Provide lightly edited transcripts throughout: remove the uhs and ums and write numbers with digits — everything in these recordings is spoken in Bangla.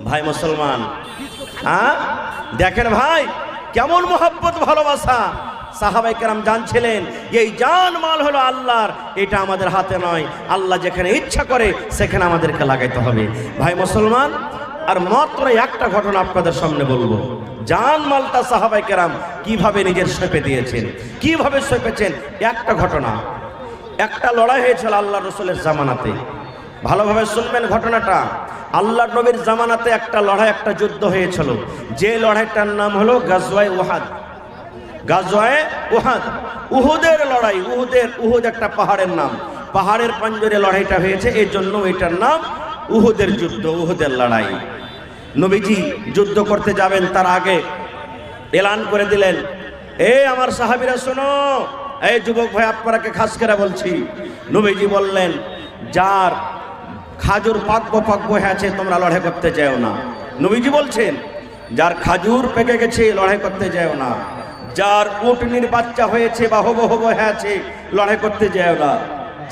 ভাই মুসলমান, দেখেন ভাই কেমন মোহাব্বত ভালোবাসা। সাহাবায়ে কেরাম জানছিলেন এই জান মাল হলো আল্লাহর, এটা আমাদের হাতে নয়। আল্লাহ যেখানে ইচ্ছা করে সেখানে আমাদেরকে লাগাইতে হবে। ভাই মুসলমান, আর মাত্র একটা ঘটনা আপনাদের সামনে বলবো। জান মালটা সাহাবায়ে কেরাম কিভাবে নিজের সঁপে দিয়েছেন, কিভাবে সঁপেছেন। একটা ঘটনা, একটা লড়াই হয়েছিল আল্লাহ রসুলের জামানাতে। ভালোভাবে শুনবেন ঘটনাটা। আল্লাহর নবীর জামানাতে একটা লড়াই, একটা যুদ্ধ হয়েছিল। যে লড়াইটার নাম হলো গাজওয়ায়ে উহাদ। গাজওয়ায়ে উহাদ, উহুদের লড়াই। উহুদ একটা পাহাড়ের নাম। পাহাড়ের পাঞ্জরে লড়াইটা হয়েছে, এই জন্য এটার নাম উহুদের যুদ্ধ, উহুদের লড়াই। নবীজি যুদ্ধ করতে যাবেন তার আগে এলান করে দিলেন, আমার সাহাবীরা শোনো, এই যুবক ভাই আপনারাকে খাস করে বলছি। নবীজি বললেন, যার খাজুর পাকবো হয়েছে তোমরা লড়াই করতে যাও না। নবীজি বলছেন, যার খাজুর পেকে গেছে লড়াই করতে যাও না। যার উটনির বাচ্চা হয়েছে বা হবো হয়েছে লড়াই করতে যাও না।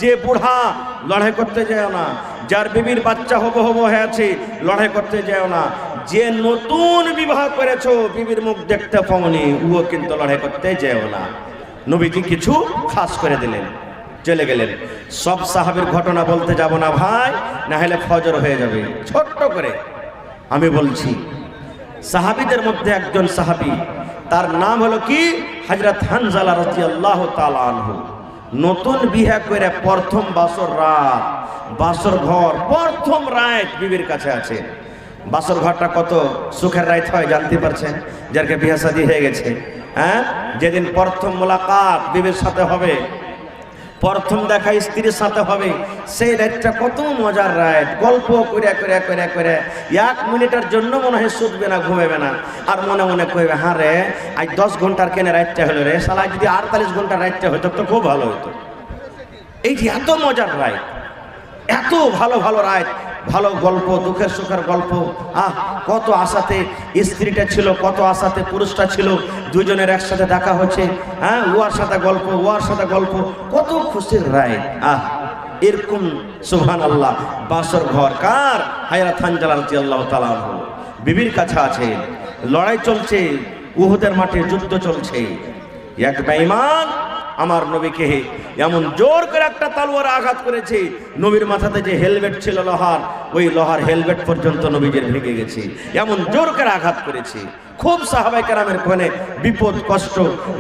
যে বুড়া লড়াই করতে যাও না। যার বিবির বাচ্চা হবো হয়েছে লড়াই করতে যাও না। যে নতুন বিবাহ করেছো বিবির মুখ দেখতে পাওনি ও কিন্তু লড়াই করতে যাও না। নবীজি কিছু খাস করে দিলেন, চলে গেলেন। সব সাহাবীর ঘটনা বলতে যাব না ভাই, না হলে ফজর হয়ে যাবে। ছোট্ট করে আমি বলছি, সাহাবীদের মধ্যে একজন সাহাবী, তার নাম হলো কি হযরত হানজালা রাদিয়াল্লাহু তাআলা আনহু। নতুন বিয়ে করে প্রথম বাসর রাত, বাসর ঘর প্রথম রাত বিবির কাছে আছে। বাসর ঘরটা কত সুখের রাত হয় জানতে পারছেন, যারকে বিয়ে শাদী হয়ে গেছে। যেদিন প্রথম মোলাকাত বিবির সাথে হবে, প্রথম দেখা স্ত্রীর সাথে হবে, সেই রাতটা কত মজার রাত। গল্প করে করে করে করে 1 মিনিটের জন্য মনে হয় শুধবে না, ঘুমাবে না। আর মনে মনে কইবে, হ্যাঁ রে আজ 10 ঘন্টার কেন রাতটা হলো রে, শালা যদি 48 ঘন্টার রাতটা হতো তো খুব ভালো হতো। এই যে এত মজার রাত, এত ভালো ভালো রাত, ভালো গল্প, দুঃখের সুখের গল্প। কত আশাতে স্ত্রীটা ছিল, কত আশাতে পুরুষটা ছিল, দুজনের একসাথে দেখা হচ্ছে। ওয়ার সাথে গল্প, ওয়ার সাথে গল্প, কত খুশির রায়। এরকম সুবহানাল্লাহ বাসর ঘর কার? হযরত হানজালা রাদিয়াল্লাহু তাআলা আনহু বিবির কাছে আছে। লড়াই চলছে, উহুদের মাঠে যুদ্ধ চলছে। এক বেঈমান আমার নবীকে এমন জোর করে একটা তলোয়ার আঘাত করেছে, নবীর মাথাতে যে হেলমেট ছিল লোহার, ওই লোহার হেলমেট পর্যন্ত নবীজির ভেঙে গেছে। এমন জোর করে আঘাত করেছে। খুব সাহাবায়ে কেরামের কোনে বিপদ কষ্ট,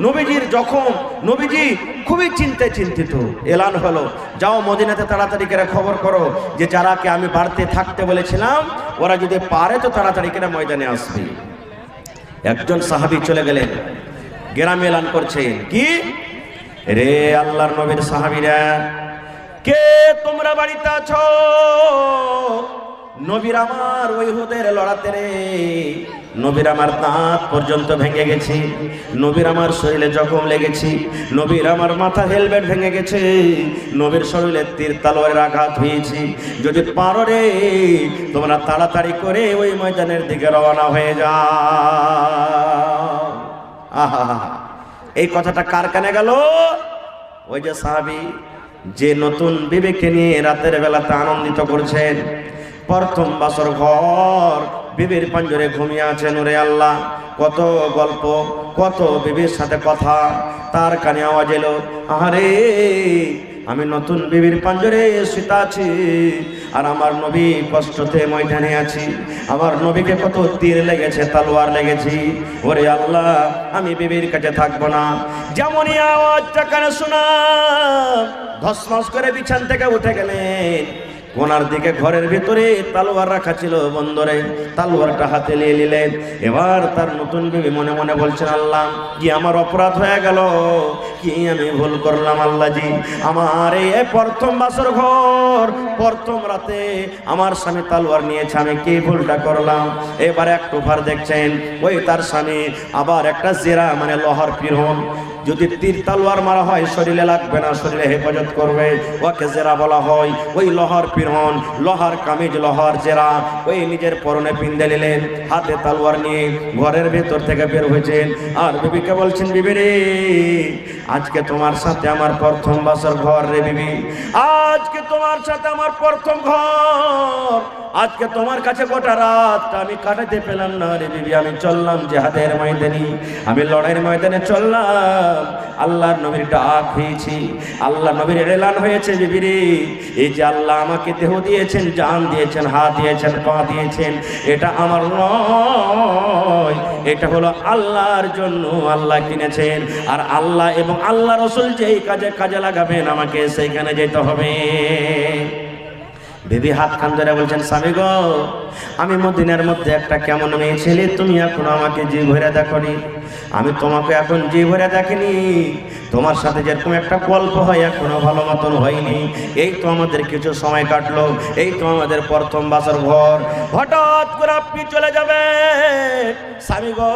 নবীজির জখম। নবীজি খুবই চিন্তিত। এলান হলো, যাও মদিনাতে তাড়াতাড়ি করে খবর করো যে যারাকে আমি বাড়িতে থাকতে বলেছিলাম ওরা যদি পারে তো তাড়াতাড়ি করে ময়দানে আসবে। একজন সাহাবী চলে গেলেন, গ্রামে এলান করছেন, কি রে আল্লাহর নবীর সাহাবীরা, কে তোমরা বাড়িতে আছো? নবীর আমার ওই হুদের লড়াতে রে, নবীর আমার দাঁত পর্যন্ত ভেঙে গেছে, নবীর আমার শরীরে জখম লেগেছে, নবীর আমার মাথা হেলমেট ভেঙে গেছে, নবীর শরীরে তীর তলোয়ারের আঘাত হয়েছে। যদি পারো রে তোমরা তাড়াতাড়ি করে ওই ময়দানের দিকে রওনা হয়ে যাও। আহা, এই কথাটা কার কানে গেল? ওই যে সাহাবী যে নতুন বিবেকে নিয়ে রাতের বেলাতে আনন্দিত করছেন। প্রথম বাসর ঘর, বিবির পাঞ্জরে ঘুমিয়ে আছেন। ওরে আল্লাহ, কত গল্প, কত বিবির সাথে কথা। তার কানে আওয়াজ এলো, আরে আমি নতুন বিবির পাঞ্জরে শুতে আছি, আর আমার নবী কষ্টতে ময়দানে আছি। আমার নবীকে কত তীর লেগেছে, তলোয়ার লেগেছি। ওরে আল্লাহ, আমি বিবির কাছে থাকবো না। যেমনই আওয়াজটা কানে শোনা, ধসমস করে বিছান থেকে উঠে গেলেন। কোনার দিকে ঘরের ভিতরে তলোয়ার রাখা ছিল বন্দরে, তলোয়ারটা হাতে নিয়ে নিলেন। এবার তার নতুন বিবি মনে মনে বলছেন, আল্লাহ কি আমার অপরাধ হয়ে গেল, কি আমি ভুল করলাম আল্লাহজি। আমার এই প্রথম বাসর ঘর, প্রথম রাতে আমার স্বামী তলোয়ার নিয়েছে, আমি কি ভুলটা করলাম। এবার একটু ভার দেখছেন, ওই তার স্বামী আবার একটা জেরা মানে লোহার পিরহন। যদি তীর তলোয়ার মারা হয় শরীরে লাগবে না, শরীরে হেফাজত করবে, ওকে জেরা বলা হয়। ওই লোহার পিরহন, লোহার কামিজ, লোহার জেরা, ওই নিজের পরনে পিন্দে নিলেন, হাতে তলোয়ার নিয়ে ঘরের ভেতর থেকে বের হয়েছেন। আর বিবিকে বলছেন, বিবি রে আজকে তোমার সাথে আমার প্রথম বাসর ঘর রে বিবি, আজকে তোমার সাথে আমার প্রথম ঘর। আজকে তোমার কাছে গোটা রাতটা আমি কাটাতে পেলাম না রে বিবি। আমি চললাম জিহাদের ময়দানে, আমি লড়াইয়ের ময়দানে চললাম। আল্লাহর নবীর ডাক হয়েছি, আল্লাহ নবীর এলান হয়েছে বিবি রে, এই যে আল্লাহ আমাকে দেহ দিয়েছেন, জান দিয়েছেন, হাত দিয়েছেন, পা দিয়েছেন, এটা আমার নয়, এটা হলো আল্লাহর জন্য আল্লাহ কিনেছেন। আর আল্লাহ এবং আল্লাহ রসুল যেই কাজে কাজে লাগাবেন আমাকে সেইখানে যেতে হবে। বিবি হাত খান ধরে বলছেন, স্বামী গো, আমি মদিনার মধ্যে একটা কেমন মেয়ে ছেলে, তুমি এখন আমাকে জি ভরে দেখনি, আমি তোমাকে এখন জি ভরে দেখিনি। তোমার সাথে যেরকম একটা গল্প হয় এখনো ভালো মতন হয়নি। এই তো আমাদের কিছু সময় কাটলো, এই তো আমাদের প্রথম বাসর ঘর, হঠাৎ করে আপনি চলে যাবেন। স্বামী গো,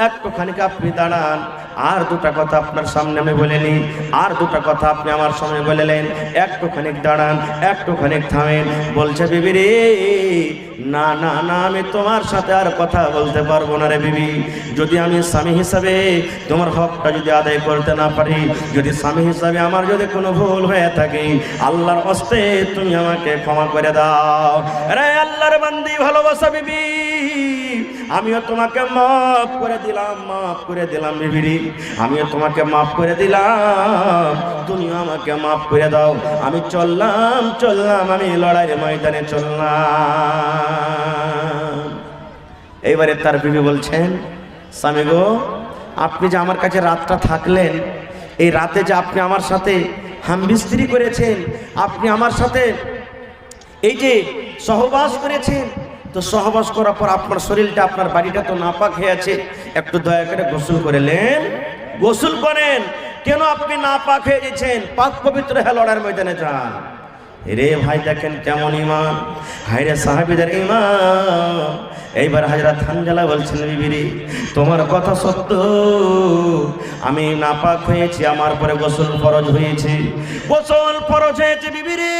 একটুখানি আপনি দাঁড়ান, আর দুটা কথা আপনার সামনে আমি বলে নিই, আর দুটা কথা আপনি আমার সামনে বলেলেন, একটুখানি দাঁড়ান, একটুখানি থামেন। বলছে বিবি রে, না না না, আমি তোমার সাথে আর কথা বলতে পারবো না রে বিবি। যদি আমি স্বামী হিসাবে তোমার হকটা যদি আদায় করতে না পারি, যদি স্বামী হিসাবে আমার যদি কোনো ভুল হয়ে থাকে, আল্লাহর হস্তে তুমি আমাকে ক্ষমা করে দাও। রে আল্লাহর বান্দি ভালোবাসা বিবি, আমিও তোমাকে মাফ করে দিলাম, মাফ করে দিলাম বিবি, আমিও তোমাকে মাফ করে দিলাম, তুমিও আমাকে মাফ করে দাও। আমি চললাম, আমি লড়াইয়ের ময়দানে চললাম। এইবারে তার বিবি বলছেন, স্বামী গো, আপনি যে আমার কাছে রাতটা থাকলেন, এই রাতে যে আপনি আমার সাথে হামবিস্ত্রি করেছেন, আপনি আমার সাথে এই যে সহবাস করেছেন, তো সহবাস করার পর আপনার শরীরটা, আপনার বাড়িটা তো নাপাক হয়ে আছে, একটু দয়া করে গোসল করলেন, গোসল করেন। কেন আপনি নাপাক হয়ে গেছেন? পাক পবিত্র হয়ে লড়ার ময়দানে যান। রে ভাই, দেখেন কেমন ইমান, হায়রে সাহাবীদের ইমান। এইবার হযরত হানজালা বলছেন, বিবি তোমার কথা সত্য, আমি নাপাক হয়েছি, আমার পরে গোসল ফরজ হয়েছে, গোসল ফরজ হয়েছে বিবি রে।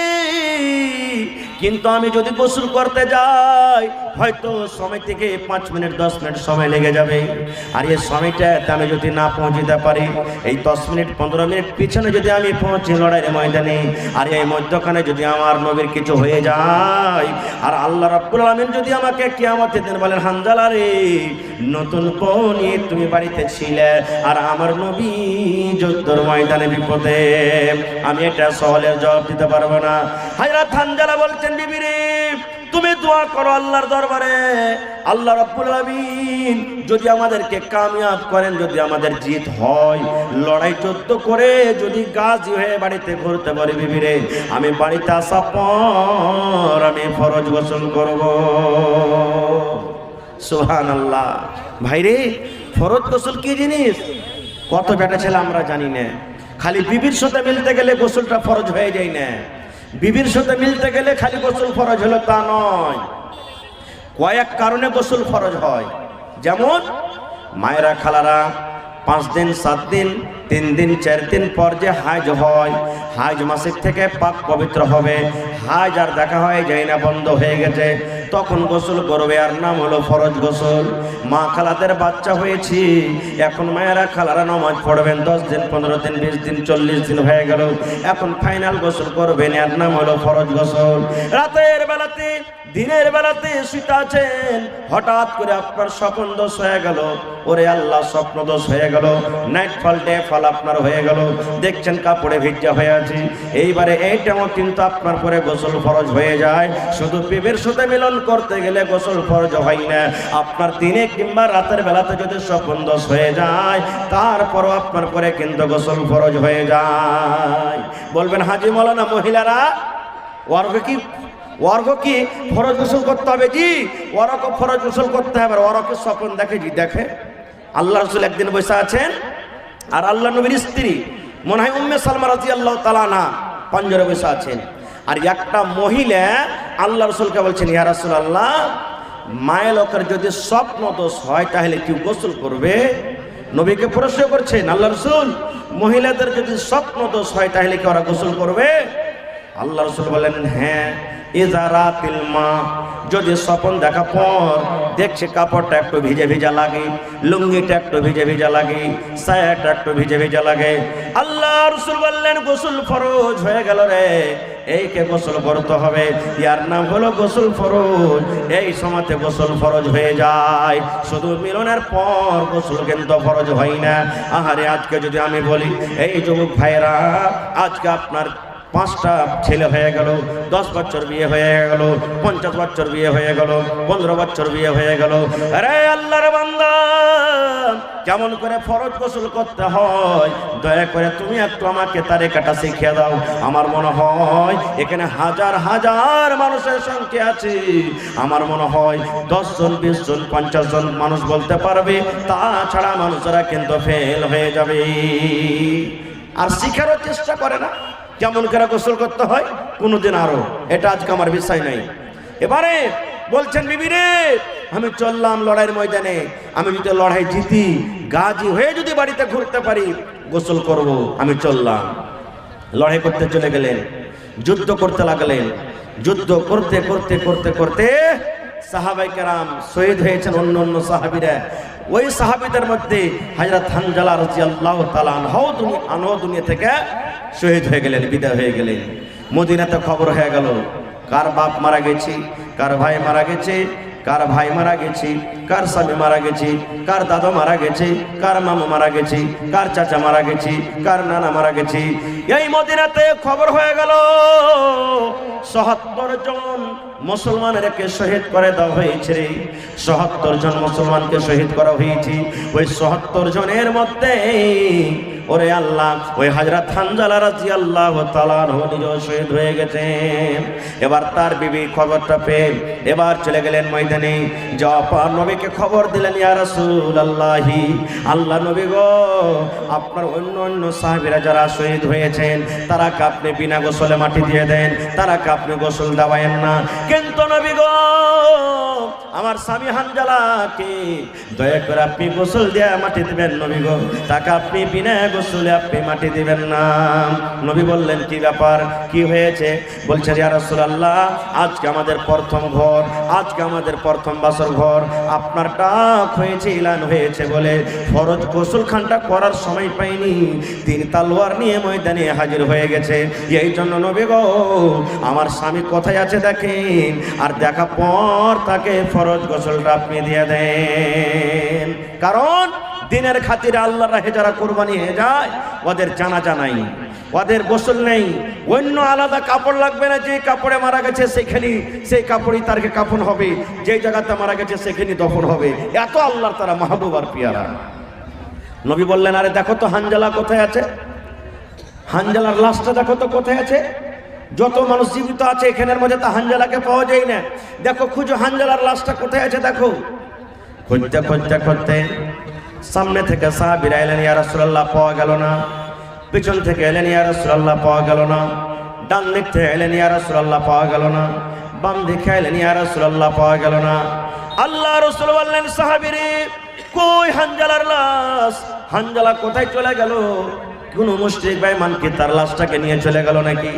কিন্তু আমি যদি গোসল করতে যাই, হয়তো সময় থেকে 5 মিনিট 10 মিনিট সময় লেগে যাবে। আর এই সময়টাতে আমি যদি না পৌঁছতে পারি, এই 10 মিনিট 15 মিনিট পিছনে যদি আমি পৌঁছি লড়াইয়ের ময়দানে, আর এই মধ্যখানে যদি আমার নবীর কিছু হয়ে যায়, আর আল্লাহ রাব্বুল আলামিন যদি আমাকে কিয়ামতের দিন বলেন, হানজালা রে, নতুন বউ নিয়ে তুমি বাড়িতে ছিলে, আর আমার নবী যুদ্ধের ময়দানে বিপদে, আমি এটা সওয়ালের জবাব দিতে পারবো না। হযরত হানজালা বলছেন, বিবি রে, তুমি দোয়া করো আল্লাহর দরবারে, আল্লাহ রাব্বুল আলামিন যদি আমাদেরকে কামিয়াব করেন, যদি আমাদের জিত হয়, লড়াই যুদ্ধ করে যদি গাজী হয়ে বাড়িতে ঘুরতে পারি, বিবি রে, আমি বাড়িতে আসা পর আমি ফরজ গোসল করব। সুবহানাল্লাহ। ভাইরে, ফরজ গোসল কি জিনিস? কত বেটা ছেলে আমরা জানি না। খালি বিবির সাথে মিলতে গেলে গোসলটা ফরজ হয়ে যায় না, বিবির সাথে মিলতে গেলে খালি গোসল ফরজ হলো তা নয়, কয়েক কারণে গোসল ফরজ হয়। যেমন মায়েরা খালারা 5 দিন 7 দিন 3 দিন 4 দিন পর যে হাজ হয়, হাজ মাসিক থেকে পাক পবিত্র হবে, হাজ আর দেখা হয় যায় না, বন্ধ হয়ে গেছে, তখন গোসল করবে, আর নাম হলো ফরজ গোসল। মা খালাদের বাচ্চা হয়েছি, এখন মায়েরা খালারা নামাজ পড়বেন, 10 দিন 15 দিন 20 দিন 40 দিন হয়ে গেল, এখন ফাইনাল গোসল করবেন, এর নাম হলো ফরজ গোসল। রাতের বেলাতে, দিনের বেলাতে শুতে আছেন, হঠাৎ করে আপনার স্বপ্ন দোষ হয়ে গেল, ওরে আল্লাহ, স্বপ্ন দোষ হয়ে গেল, নাইট ফল ডে ফল আপনার হয়ে গেল, দেখছেন কাপড়ে ভিজা হয়ে আছে, এইবারে এইটাও কিন্তু আপনার পরে গোসল ফরজ হয়ে যায়। শুধু বিবির সাথে মিলন করতে গেলে গোসল ফরজ হয় না, আপনার দিনে কিংবা রাতের বেলাতে যদি স্বপ্ন দোষ হয়ে যায়, তারপরও আপনার পরে কিন্তু গোসল ফরজ হয়ে যায়। বলবেন, হাজি মাওলানা, মহিলারা ওয়ার্গ কি ফরজ গোসল করতে হবে? জি, ওয়ারকে ফরজ গোসল করতে হবে। ওয়ারকে স্বপ্ন দেখে? জি দেখে। আল্লাহ রাসূল একদিন বসে আছেন, আর আল্লাহ নবীর স্ত্রী মনে হয় উম্মে সালমা রাদিয়াল্লাহু তাআলা আনহা পাঞ্জরে বসে আছেন, আর একটা মহিলা আল্লাহ রাসূলকে বলছেন, ইয়া রাসূলুল্লাহ, মায়ে লোকের যদি স্বপ্ন দোষ হয় তাহলে কি গোসল করবে? নবীকে প্রশ্ন করছেন আল্লাহ রাসূল, মহিলাদের যদি স্বপ্ন দোষ হয় তাহলে কি ওরা গোসল করবে? আল্লাহ রাসূল বলেন, হ্যাঁ, ইজারাতিল মা, যদি স্বপ্ন দেখা পর দেখছে কাপড়টা একটু ভিজে ভিজা লাগে, লুঙ্গিটা একটু ভিজে ভিজা লাগে, সায়াটা একটু ভিজে ভিজা লাগে, আল্লাহ রাসূল বললেন গোসল ফরজ হয়ে গেল রে, এইকে গোসল করতে হবে, ইয়ার নাম হলো গোসল ফরজ। এই সময়তে গোসল ফরজ হয়ে যায়, শুধু মিলনের পর গোসল কিন্তু ফরজ হয় না। আহারে আজকে যদি আমি বলি এই যুবক ভাইরা, আজকে আপনার 5টা ছেলে হয়ে গেল, 10 বছর বিয়ে হয়ে গেল, 50 বছর বিয়ে হয়ে গেল, 15 বছর বিয়ে হয়ে গেল, আরে আল্লাহর বান্দা কেমন করে ফরজ গোসল করতে হয় দয়া করে তুমি একটু আমাকে তারিকাটা শিখিয়ে দাও। আমার মনে হয় এখানে হাজার হাজার মানুষের সংখ্যা আছে, আমার মনে হয় 10 জন 20 জন 50 জন মানুষ বলতে পারবে, তাছাড়া মানুষেরা কিন্তু ফেল হয়ে যাবে আর শিখারও চেষ্টা করে না কেমন করে গোসল করতে হয় কোনোদিন। আরো এটা আজকে আমার বিষয় নাই। এবারে বলছেন বিবি রে আমি চললাম লড়াইয়ের ময়দানে, আমি যদি লড়াই জিতি গাজী হয়ে যদি বাড়িতে ঘুরতে পারি গোসল করব। আমি চললাম, লড়াই করতে চলে গেলেন, যুদ্ধ করতে লাগলেন, যুদ্ধ করতে করতে করতে করতে সাহাবায়ে কেরাম শহীদ হয়েছেন, অন্য অন্য সাহাবীরা। ওই সাহাবীদের মধ্যে হযরত হানজালা রাদিয়াল্লাহু তাআলা আনহু দুনিয়া থেকে শহীদ হয়ে গেলেন, বিদায় হয়ে গেলেন। মদিনাতে খবর হয়ে গেল কার বাপ মারা গেছে, কার ভাই মারা গেছে, কার ভাই মারা গেছে, কার স্বামী মারা গেছে, কার দাদা মারা গেছে, কার মামা মারা গেছে, কার চাচা মারা গেছে, কার নানা মারা গেছে। এই মদিনাতে খবর হয়ে গেল ৭৭ জন মুসলমানকে শহীদ করে দেওয়া হয়েছে রে, ৭৭ জন মুসলমানকে শহীদ করা হয়েছে। ওই ৭৭ জনের মধ্যে ওরে আল্লাহ ওই হযরত হানজালা রাদিয়াল্লাহু তাআলা নিজেও শহীদ হয়ে গেছেন। এবার তার বিবি খবরটা পেয়ে এবার চলে গেলেন ময়দানে, যাওয়ার নবীকে খবর দিলেন, ইয়া রাসূলুল্লাহ, আল্লাহ নবী গো আপনার অন্য অন্য সাহাবীরা যারা শহীদ হয়েছেন তারাকে আপনি বিনা গোসলে মাটি দিয়ে দেন, তারাকে আপনি গোসল দেওয়ায়েন না, কিন্তু নবী গো আমার স্বামী হানজালাকে দয়া করে আপনি গোসল দিয়ে মাটি দিবেন, নবী গো তাকে আপনি বিনা গোসলে আপনি মাটি দিবেন না। নবী বললেন কি ব্যাপার, কি হয়েছে? বলছে ইয়া রাসূলুল্লাহ আজকে আমাদের প্রথম ঘর, আজকে আমাদের প্রথম বাসর ঘর, আপনার ডাক হয়েছে, এলান হয়েছে বলে ফরজ গোসলখানটা করার সময় পাইনি, তিনি তলোয়ার নিয়ে ময়দানে হাজির হয়ে গেছে। এই জন্য নবী গো আমার স্বামী কোথায় আছে দেখেন, আর দেখা পর তাকে ফরজ গোসলটা আপনি দিয়ে দেন। কারণ দিনের খাতিরে আল্লাহর রাহে যারা কুরবানি হয়ে যায় ওদের জানাজা নাই, ওদের গোসল নেই, অন্য আলাদা কাপড় লাগবে না, যে কাপড়ে মারা গেছে সেখানে সেই কাপড়ই তারকে কাফন হবে, যে জায়গাতে মারা গেছে সেখানে দফন হবে। এত আল্লাহর তারা মাহবুব আর পিয়ারা। নবী বললেন আরে দেখো তো হানজালা কোথায় আছে, হানজালার লাশটা দেখো তো কোথায় আছে, যত মানুষ জীবিত আছে এখানের মধ্যে তা হানজালাকে পাওয়া যায় না, দেখো খুঁজো হানজালার লাশটা কোথায় আছে দেখো। খুঁজতে খুঁজতে খুঁজতে সামনে থেকে সাহাবীরা এলেন, ইয়া রাসূলুল্লাহ পাওয়া গেল না, পিছন থেকে এলেন, ইয়া রাসূলুল্লাহ পাওয়া গেল না, ডান দিক থেকে এলেন, ইয়া রাসূলুল্লাহ পাওয়া গেল না, বাম দিকে এলেন, ইয়া রাসূলুল্লাহ পাওয়া গেল না। আল্লাহ রাসূল বললেন সাহাবীরে কই হানজালার লাশ, হানজালা কোথায় চলে গেল? কোন মুশরিক বেঈমান কি তার লাশটাকে নিয়ে চলে গেল নাকি?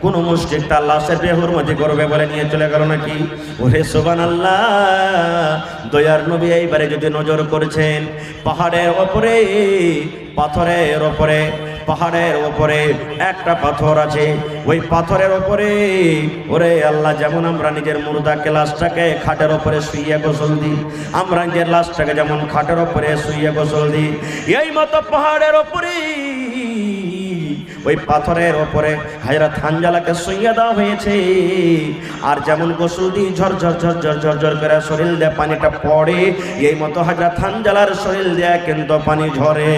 কোন মুশরিক তার লাশের বেহুরমতি করবে বলে নিয়ে চলে গেল নাকি? ওরে সুবহানাল্লাহ, দয়ার নবী এইবারে যদি নজর করেছেন পাহাড়ের ওপরে, পাথরের ওপরে, পাহাড়ের ওপরে একটা পাথর আছে, ওই পাথরের ওপরে ওরে আল্লাহ যেমন আমরা নিজের মুর্দাকে লাশটাকে খাটের ওপরে শুইয়ে গোসল দিই, আমরা নিজের লাশটাকে যেমন খাটের ওপরে শুইয়ে গোসল দিই, এই মতো পাহাড়ের ওপরে ওই পাথরের ওপরে হযরত হানজালাকে শুইয়ে দেওয়া হয়েছে। আর যেমন গোসল দিয়ে ঝরঝর ঝরঝর ঝরঝর করে শরীর দিয়ে পানিটা পড়ে, এই মতো হযরত হানজালার শরীর দিয়ে কিন্তু পানি ঝরে।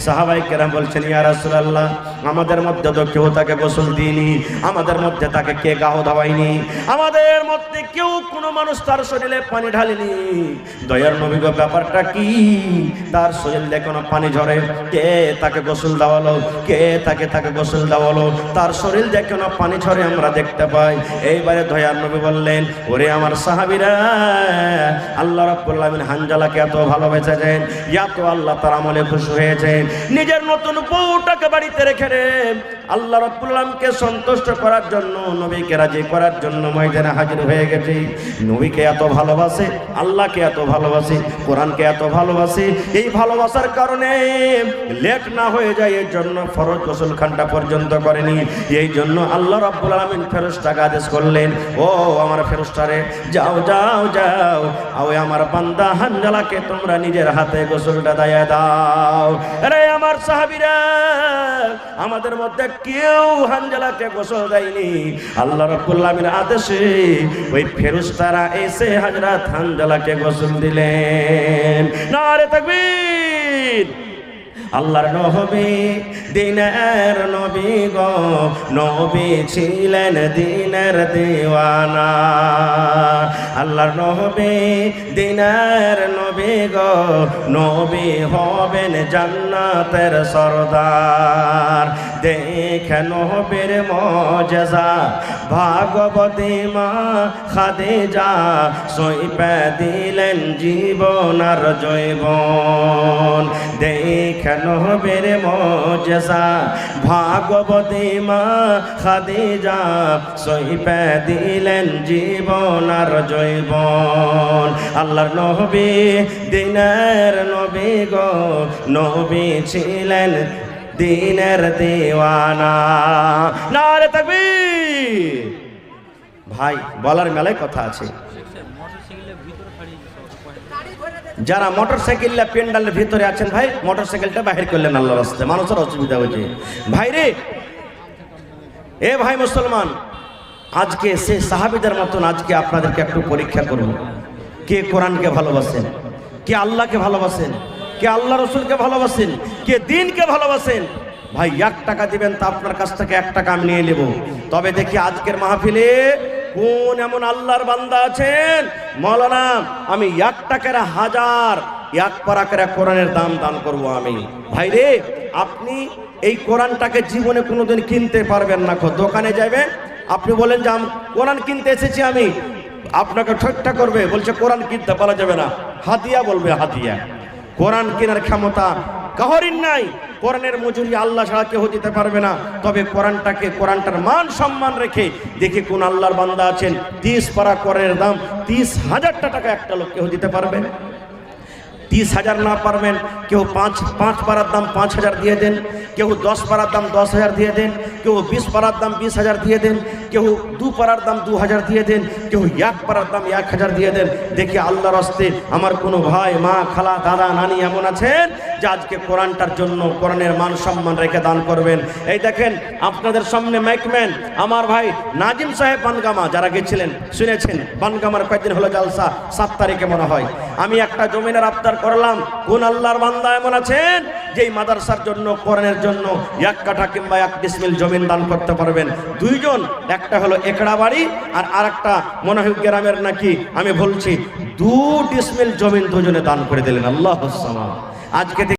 সাহাবায়ে কেরাম বলছেন ইয়া রাসূলুল্লাহ আমাদের মধ্যে তো কেউ তাকে গোসল দিইনি, আমাদের মধ্যে তাকে কে গাও দাওয়াইনি, আমাদের মধ্যে কেউ কোনো মানুষ তার শরীরে পানি ঢালেনি, দয়ার নবী গো ব্যাপারটা কি? তার শরীর দিয়ে কোনো পানি ঝরে, কে তাকে গোসল দেওয়ালো, কে তাকে গোসল দেওয়ালো, তার শরীর দেখে না পানি ঝরে আমরা দেখতে পাই। এইবারে দয়ার নবী বললেন, ওরে আমার সাহাবীরা, আল্লাহ রাব্বুল আলামিন হানজালাকে এত ভালোবেসেছেন, এত আল্লাহ তার আমলে খুশি হয়েছেন, নিজের নতুন বউটাকে বাড়িতে রেখে আল্লাহ রাব্বুল আলামিনকে সন্তুষ্ট করার জন্য, নবীকে রাজি করার জন্য ময়দানে হাজির হয়ে গেছে। নবীকে এত ভালোবাসে, আল্লাহকে এত ভালোবাসে, কোরআনকে এত ভালোবাসে। এই ভালোবাসার কারণে লেট না হয়ে যায়, এই জন্য ফরজ গোসলখানটা পর্যন্ত করেনি। এই জন্য আল্লাহ রাব্বুল আলামিন ফেরেশতাকে আদেশ করলেন, ও আমার ফেরেশতারে, যাও যাও যাও, ওই আমার বান্দা হানজালাকে তোমরা নিজের হাতে গোসলটা দিয়ে দাও। আরে আমার সাহাবীরা, আমাদের মধ্যে কেউ হানজালাকে গোসল দেয়নি। আল্লাহ রাব্বুল আলামিনের আদেশে ওই ফেরেশতারা এসে হযরত হানজালাকে গোসল দিলেন। নারে তাকবীর। আল্লাহর নবী দিনের নবী গো, নবী ছিলেন দিনের দিওয়ানা। আল্লাহর নবী দিনের নবী গো, নবী হবেন জান্নাতের সরদার। দেখেন নবীর মুজিজা, ভাগবতী মা খাদিজা সইপে দিলেন জীবন আর জৈবন। দেখেন নবীর মুজিজা, ভাগবতী মা খাদিজা সইপে দিলেন জীবন আর জৈবন। আল্লাহর নবী দিনের নবী গো, নবী ছিলেন দিনের দিওয়ানা। নারে তাকবীর। ভাই, বলার মেলায় কথা আছে। যারা মোটরসাইকেল পেন্ডালের ভিতরে আছেন, ভাই মোটরসাইকেলটা বাহির করলেন আল্লাহর রাস্তায়, মানুষের অসুবিধা হয়েছে। ভাই রে, এ ভাই মুসলমান, আজকে সে সাহাবীদের মতন আজকে আপনাদেরকে একটু পরীক্ষা করব। কে কোরআনকে ভালোবাসেন, কে আল্লাহকে ভালোবাসেন, কে আল্লাহ রসুলকে ভালোবাসেন, কে দিনকে ভালোবাসেন। ভাই 1 টাকা দিবেন, তা আপনার কাছ থেকে 1 টাকা আমি নিয়ে নেব। তবে দেখি আজকের মাহফিলে কোন এমন আল্লাহর বান্দা আছেন, মৌলানা আমি 1 টাকার 1000 1 পারা করে কোরআনের দাম দান করব আমি। ভাই রে, আপনি এই কোরআনটাকে জীবনে কোনোদিন কিনতে পারবেন না। দোকানে যাবেন, আপনি বলেন যে কোরআন কিনতে এসেছি আমি, আপনাকে ঠাট্টা করবে, বলছে কোরআন কিনতে পারা যাবে না, হাদিয়া বলবে হাদিয়া। কোরআন কেনার ক্ষমতা কাহরির নাই। কোরআনের মজুরি আল্লাহ ছাড়া কেউ দিতে পারবে না। তবে কোরআনটার মান সম্মান রেখে দেখি কোন আল্লাহর বান্দা আছেন 30 পারা কোরআনের দাম 30,000 টাকা একটা লোক কেউ দিতে পারবেন? 30,000 না পারবেন, কেউ 5 পারার দাম 5,000 দিয়ে দেন, কেউ 10 পারার দাম 10,000 দিয়ে দেন, কেউ 20 পারার দাম 20,000 দিয়ে দেন, কেউ 2 পারার দাম 2,000 দিয়ে দেন, কেউ 1 পারার দাম 1,000 দিয়ে দেন। দেখি আল্লাহর রাস্তায় আমার কোনো ভাই, মা, খালা, দাদা, নানি এমন আছেন যে আজকে কোরআনটার জন্য কোরআনের মান সম্মান রেখে দান করবেন। এই দেখেন আপনাদের সামনে মাইকম্যান আমার ভাই নাজিম সাহেব বানগামা, যারা গেছিলেন শুনেছেন, বানগামার কয়েকদিন হলো জালসা, 7 তারিখে মনে হয়। আমি একটা জমিনের আবদার করলাম, কোন আল্লাহর বান্দা এমন আছেন যেই মাদ্রাসার জন্য, কোরআনের জন্য 1 কাঠা কিংবা 1 ডিসমিল জমিন দান করতে পারবেন? 2 জন, একটা হলো একড়া বাড়ি আর আরেকটা মনে হয় গ্রামের নাকি, আমি বলছি 2 ডিসমিল জমিন 2 জনে দান করে দিলেন। আল্লাহু সামাদ। আজকে